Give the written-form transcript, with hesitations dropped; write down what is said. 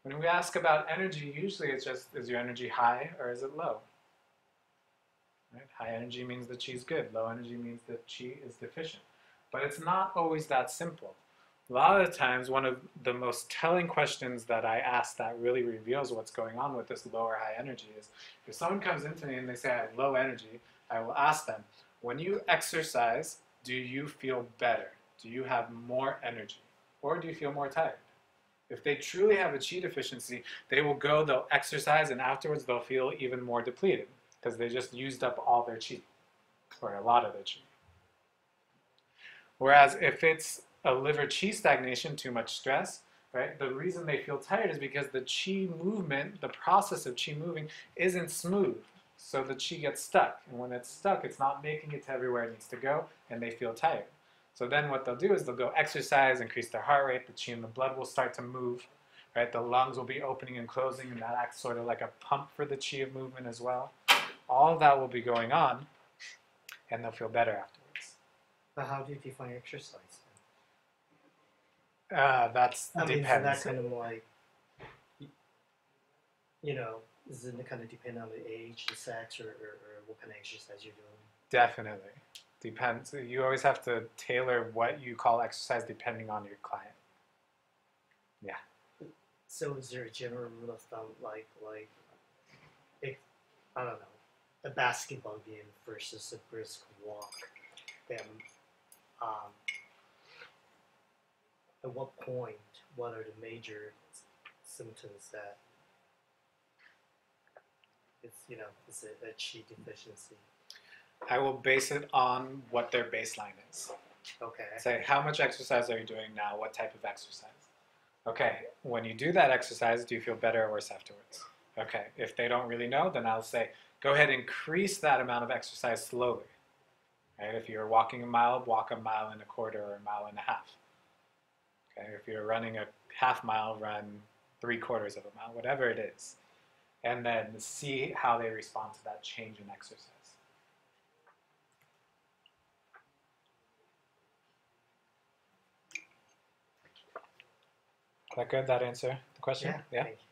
When we ask about energy, usually it's just, is your energy high or is it low? Right? High energy means the chi is good. Low energy means the chi is deficient. But it's not always that simple. A lot of the times, one of the most telling questions that I ask that really reveals what's going on with this low or high energy is, if someone comes into me and they say I have low energy, I will ask them, when you exercise, do you feel better? Do you have more energy? Or do you feel more tired? If they truly have a chi deficiency, they will go, they'll exercise, and afterwards they'll feel even more depleted because they just used up all their chi, or a lot of their chi. Whereas if it's a liver chi stagnation, too much stress, right, the reason they feel tired is because the chi movement, the process of chi moving, isn't smooth. So the chi gets stuck. And when it's stuck, it's not making it to everywhere it needs to go, and they feel tired. So then what they'll do is they'll go exercise, increase their heart rate, the chi and the blood will start to move, right? The lungs will be opening and closing, and that acts sort of like a pump for the chi of movement as well. All of that will be going on, and they'll feel better afterwards. But how do you define exercise? That's I mean, is depends. that kind of like, you know, is it kind of depend on the age, the sex, or what kind of exercise you're doing? Definitely. Depends. You always have to tailor what you call exercise depending on your client. Yeah. So is there a general rule of thumb, if, I don't know, a basketball game versus a brisk walk, then um, at what point, what are the major symptoms that it's a chi deficiency? I will base it on what their baseline is. Okay. Say, how much exercise are you doing now? What type of exercise? Okay, when you do that exercise, do you feel better or worse afterwards? Okay, if they don't really know, then I'll say, go ahead and increase that amount of exercise slowly. Right? If you're walking a mile, walk a mile and a quarter or a mile and a half. Okay, if you're running a half mile, run 3/4 of a mile, whatever it is. And then see how they respond to that change in exercise. That good? That answer the question? Yeah. Thank you.